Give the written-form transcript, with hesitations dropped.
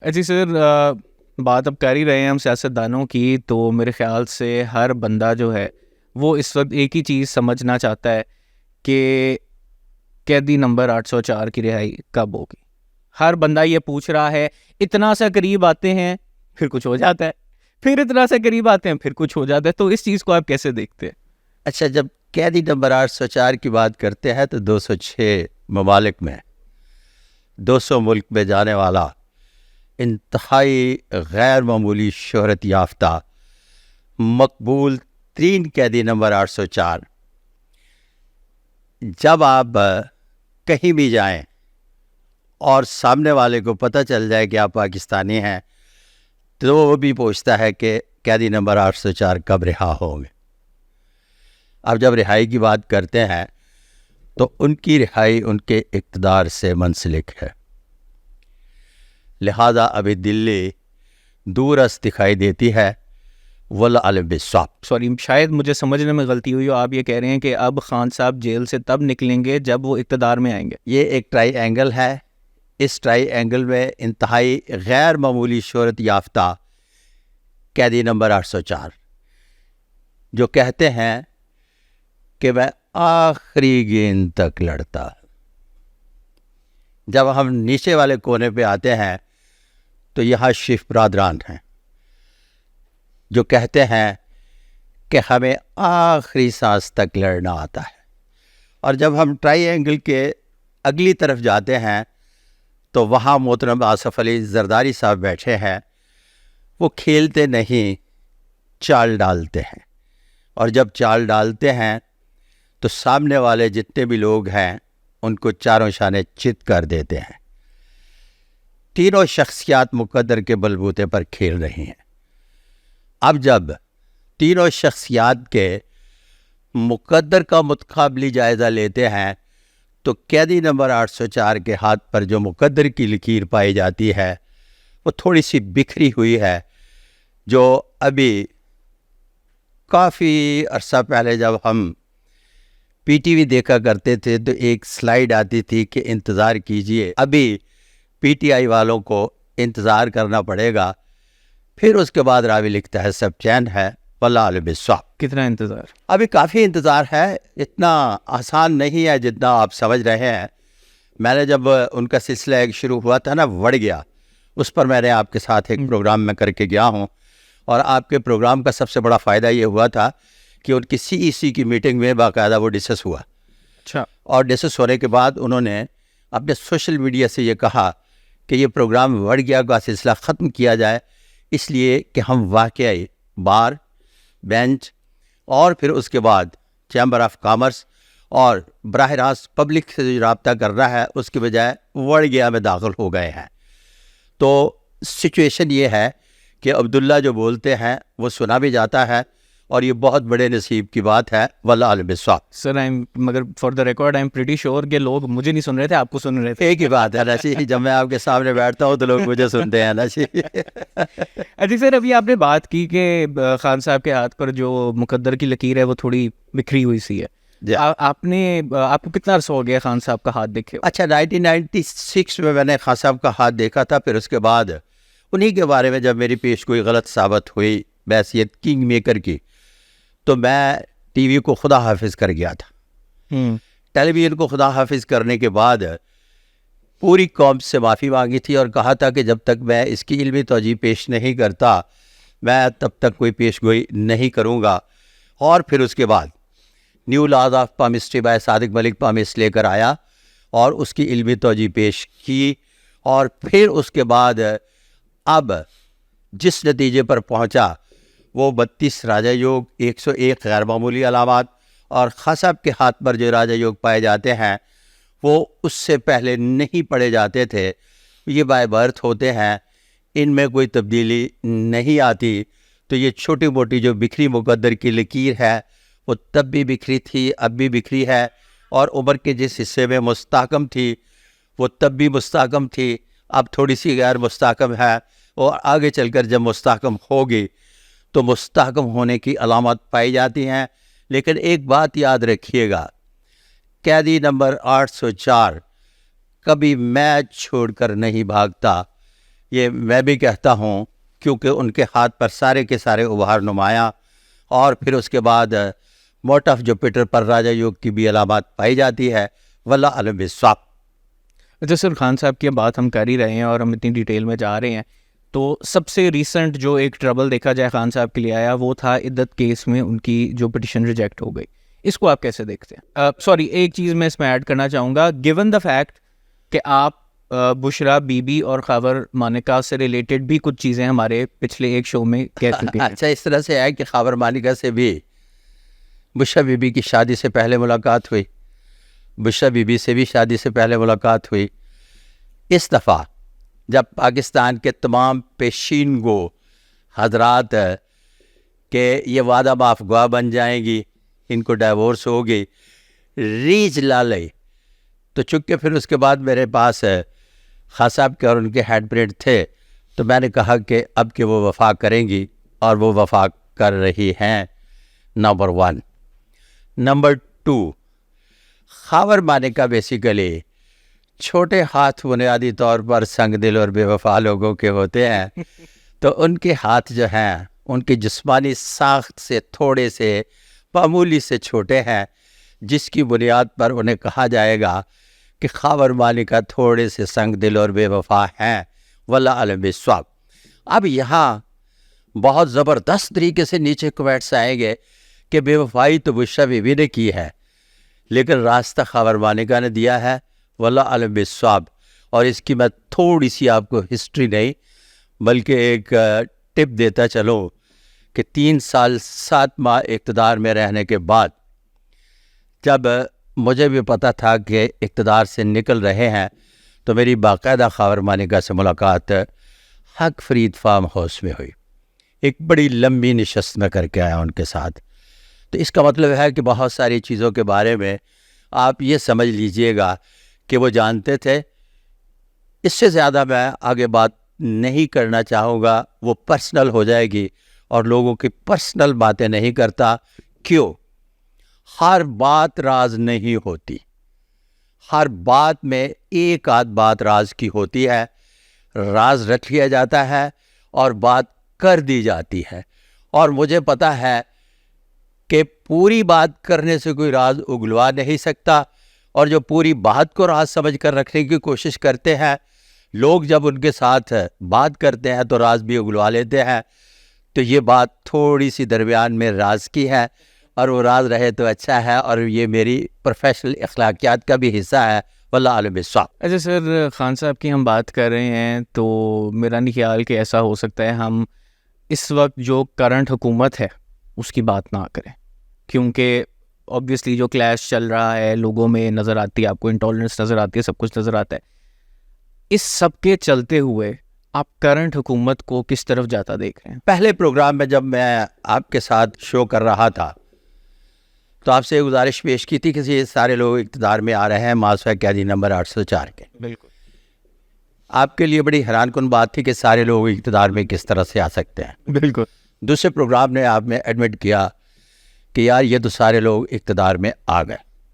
جی سر، بات اب کر ہی رہے ہیں ہم سیاستدانوں کی، تو میرے خیال سے ہر بندہ جو ہے وہ اس وقت ایک ہی چیز سمجھنا چاہتا ہے کہ قیدی نمبر 804 کی رہائی کب ہوگی. ہر بندہ یہ پوچھ رہا ہے. اتنا سا قریب آتے ہیں پھر کچھ ہو جاتا ہے، پھر اتنا سا قریب آتے ہیں پھر کچھ ہو جاتا ہے. تو اس چیز کو آپ کیسے دیکھتے ہیں؟ اچھا، جب قیدی نمبر 804 کی بات کرتے ہیں تو 206 ممالک میں 200 ملک میں جانے والا انتہائی غیر معمولی شہرت یافتہ مقبول ترین قیدی نمبر 804 جب آپ کہیں بھی جائیں اور سامنے والے کو پتہ چل جائے کہ آپ پاکستانی ہیں تو وہ بھی پوچھتا ہے کہ قیدی نمبر 804 کب رہا ہوں گے. اب جب رہائی کی بات کرتے ہیں تو ان کی رہائی ان کے اقتدار سے منسلک ہے، لہذا ابھی دلی دور از دکھائی دیتی ہے والعلم بالصواب. سوری، شاید مجھے سمجھنے میں غلطی ہوئی ہو. آپ یہ کہہ رہے ہیں کہ اب خان صاحب جیل سے تب نکلیں گے جب وہ اقتدار میں آئیں گے. یہ ایک ٹرائی اینگل ہے. اس ٹرائی اینگل میں انتہائی غیر معمولی شہرت یافتہ قیدی نمبر 804 جو کہتے ہیں کہ میں آخری گیند تک لڑتا. جب ہم نیچے والے کونے پہ آتے ہیں تو یہاں شیف برادران ہیں جو کہتے ہیں کہ ہمیں آخری سانس تک لڑنا آتا ہے. اور جب ہم ٹرائی اینگل کے اگلی طرف جاتے ہیں تو وہاں محترم آصف علی زرداری صاحب بیٹھے ہیں. وہ کھیلتے نہیں، چال ڈالتے ہیں. اور جب چال ڈالتے ہیں تو سامنے والے جتنے بھی لوگ ہیں ان کو چاروں شانے چت کر دیتے ہیں. تینوں شخصیات مقدر کے بلبوتے پر کھیل رہی ہیں. اب جب تینوں شخصیات کے مقدر کا متقابلی جائزہ لیتے ہیں تو قیدی نمبر 804 کے ہاتھ پر جو مقدر کی لکیر پائی جاتی ہے وہ تھوڑی سی بکھری ہوئی ہے. جو ابھی کافی عرصہ پہلے جب ہم پی ٹی وی دیکھا کرتے تھے تو ایک سلائیڈ آتی تھی کہ انتظار کیجئے، ابھی پی ٹی آئی والوں کو انتظار کرنا پڑے گا. پھر اس کے بعد راوی لکھتا ہے سب چین ہے واللہ عالم بالصواب. کتنا انتظار؟ ابھی کافی انتظار ہے، اتنا آسان نہیں ہے جتنا آپ سمجھ رہے ہیں. میں نے جب ان کا سلسلہ ایک شروع ہوا تھا نا وڑ گیا، اس پر میں نے آپ کے ساتھ ایک پروگرام میں کر کے گیا ہوں. اور آپ کے پروگرام کا سب سے بڑا فائدہ یہ ہوا تھا کہ ان کی سی ای سی کی میٹنگ میں باقاعدہ وہ ڈسکس ہوا. اچھا. اور ڈسکس ہونے کے بعد انہوں نے اپنے سوشل میڈیا سے یہ کہا کہ یہ پروگرام وڑ گیا کا سلسلہ ختم کیا جائے، اس لیے کہ ہم واقعی بار، بینچ اور پھر اس کے بعد چیمبر آف کامرس اور براہ راست پبلک سے جو رابطہ کر رہا ہے اس کے بجائے وڑ گیا میں داخل ہو گئے ہیں. تو سچویشن یہ ہے کہ عبداللہ جو بولتے ہیں وہ سنا بھی جاتا ہے اور یہ بہت بڑے نصیب کی بات ہے واللہ عالم بالصواب. سر مگر for the record I am pretty sure کہ لوگ مجھے نہیں سن رہے تھے، آپ کو سن رہے تھے. ایک ہی بات ہے نا جی، جب میں آپ کے سامنے بیٹھتا ہوں تو لوگ مجھے سنتے ہیں نا جی. جی سر، ابھی آپ نے بات کی کہ خان صاحب کے ہاتھ پر جو مقدر کی لکیر ہے وہ تھوڑی بکھری ہوئی سی ہے. آپ کو کتنا عرصہ ہو گیا خان صاحب کا ہاتھ دیکھے؟ اچھا، 1996 میں نے خان صاحب کا ہاتھ دیکھا تھا. پھر اس کے بعد انہی کے بارے میں جب میری پیش گوئی غلط ثابت ہوئی بحیثیت کنگ میکر کی تو میں ٹی وی کو خدا حافظ کر گیا تھا. ٹیلی ویژن کو خدا حافظ کرنے کے بعد پوری قوم سے معافی مانگی تھی اور کہا تھا کہ جب تک میں اس کی علمی توجیہ پیش نہیں کرتا میں تب تک کوئی پیش گوئی نہیں کروں گا. اور پھر اس کے بعد new laws of palmistry by Sadiq Malik palms لے کر آیا اور اس کی علمی توجیہ پیش کی. اور پھر اس کے بعد اب جس نتیجے پر پہنچا وہ 32 راجہ یوگ، 101 غیر معمولی علامات اور خان صاحب کے ہاتھ پر جو راجہ یوگ پائے جاتے ہیں وہ اس سے پہلے نہیں پڑے جاتے تھے. یہ بائی برتھ ہوتے ہیں، ان میں کوئی تبدیلی نہیں آتی. تو یہ چھوٹی موٹی جو بکھری مقدر کی لکیر ہے وہ تب بھی بکھری تھی، اب بھی بکھری ہے. اور عمر کے جس حصے میں مستحکم تھی وہ تب بھی مستحکم تھی، اب تھوڑی سی غیر مستحکم ہے. اور آگے چل کر جب مستحکم ہوگی تو مستحکم ہونے کی علامات پائی جاتی ہیں. لیکن ایک بات یاد رکھیے گا، قیدی نمبر 804 کبھی میچ چھوڑ کر نہیں بھاگتا، یہ میں بھی کہتا ہوں کیونکہ ان کے ہاتھ پر سارے کے سارے ابھار نمایاں، اور پھر اس کے بعد موٹ آف جوپیٹر پر راجا یوگ کی بھی علامات پائی جاتی ہے، واللہ علم بالصواب۔ اچھا سر، خان صاحب کی بات ہم کر ہی رہے ہیں اور ہم اتنی ڈیٹیل میں جا رہے ہیں، تو سب سے ریسنٹ جو ایک ٹربل دیکھا جائے خان صاحب کے لیے آیا وہ تھا عدت کیس میں ان کی جو پٹیشن ریجیکٹ ہو گئی، اس کو آپ کیسے دیکھتے ہیں؟ سوری، ایک چیز میں اس میں ایڈ کرنا چاہوں گا، گیون دا فیکٹ کہ آپ بشرا بی بی اور خاور مانیکا سے ریلیٹڈ بھی کچھ چیزیں ہمارے پچھلے ایک شو میں کہہ چکے ہیں۔ اچھا، اس طرح سے ہے کہ خاور مانیکا سے بھی بشرا بی بی کی شادی سے پہلے ملاقات ہوئی، بشرا بی بی سے بھی شادی سے پہلے ملاقات ہوئی۔ اس دفعہ جب پاکستان کے تمام پیشین گو حضرات کہ یہ وعدہ معاف گواہ بن جائیں گی، ان کو ڈائیورس ہوگی، ریچ لالے، تو چونکہ پھر اس کے بعد میرے پاس خان صاحب کے اور ان کے ہیڈ پرنٹ تھے، تو میں نے کہا کہ اب کہ وہ وفا کریں گی، اور وہ وفا کر رہی ہیں، number 1۔ Number 2، Khawar Manika basically چھوٹے ہاتھ بنیادی طور پر سنگ دل اور بے وفا لوگوں کے ہوتے ہیں، تو ان کے ہاتھ جو ہیں ان کی جسمانی ساخت سے تھوڑے سے معمولی سے چھوٹے ہیں، جس کی بنیاد پر انہیں کہا جائے گا کہ خاور مانیکا تھوڑے سے سنگ دل اور بے وفا ہیں، واللہ علم بالصواب۔ اب یہاں بہت زبردست طریقے سے نیچے کومینٹس آئیں گے کہ بے وفائی تو بشرا بی بی نے کی ہے، لیکن راستہ خاور مانیکا نے دیا ہے، واللہ علم بالصواب۔ اور اس کی میں تھوڑی سی آپ کو ہسٹری نہیں بلکہ ایک ٹپ دیتا چلوں کہ 3 سال 7 ماہ اقتدار میں رہنے کے بعد جب مجھے بھی پتہ تھا کہ اقتدار سے نکل رہے ہیں، تو میری باقاعدہ خاور مانیکا سے ملاقات حق فرید فارم ہاؤس میں ہوئی، ایک بڑی لمبی نشست میں کر کے آیا ان کے ساتھ۔ تو اس کا مطلب ہے کہ بہت ساری چیزوں کے بارے میں آپ یہ سمجھ لیجئے گا کہ وہ جانتے تھے۔ اس سے زیادہ میں آگے بات نہیں کرنا چاہوں گا، وہ پرسنل ہو جائے گی، اور لوگوں کی پرسنل باتیں نہیں کرتا۔ کیوں؟ ہر بات راز نہیں ہوتی، ہر بات میں ایک آدھ بات راز کی ہوتی ہے، راز رکھ لیا جاتا ہے اور بات کر دی جاتی ہے، اور مجھے پتہ ہے کہ پوری بات کرنے سے کوئی راز اگلوا نہیں سکتا، اور جو پوری بات کو راز سمجھ کر رکھنے کی کوشش کرتے ہیں لوگ، جب ان کے ساتھ بات کرتے ہیں تو راز بھی اگلوا لیتے ہیں۔ تو یہ بات تھوڑی سی درمیان میں راز کی ہے، اور وہ راز رہے تو اچھا ہے، اور یہ میری پروفیشنل اخلاقیات کا بھی حصہ ہے، واللہ عالم بالصواب۔ اچھا سر، خان صاحب کی ہم بات کر رہے ہیں تو میرا نہیں خیال کہ ایسا ہو سکتا ہے ہم اس وقت جو کرنٹ حکومت ہے اس کی بات نہ کریں، کیونکہ اوبویسلی جو کلیش چل رہا ہے لوگوں میں نظر آتی ہے، آپ کو انٹالرنس نظر آتی ہے، سب کچھ نظر آتا ہے۔ اس سب کے چلتے ہوئے آپ کرنٹ حکومت کو کس طرف جاتا دیکھ رہے ہیں؟ پہلے پروگرام میں جب میں آپ کے ساتھ شو کر رہا تھا تو آپ سے گزارش پیش کی تھی کہ یہ سارے لوگ اقتدار میں آ رہے ہیں ماسوی قیدی نمبر 804 کے۔ بالکل۔ آپ کے لیے بڑی حیران کن بات تھی کہ سارے لوگ اقتدار میں کس طرح سے آ سکتے ہیں۔ بالکل۔ دوسرے پروگرام نے آپ میں ایڈمٹ کیا کہ یار یہ تو سارے لوگ اقتدار میں آ گئے۔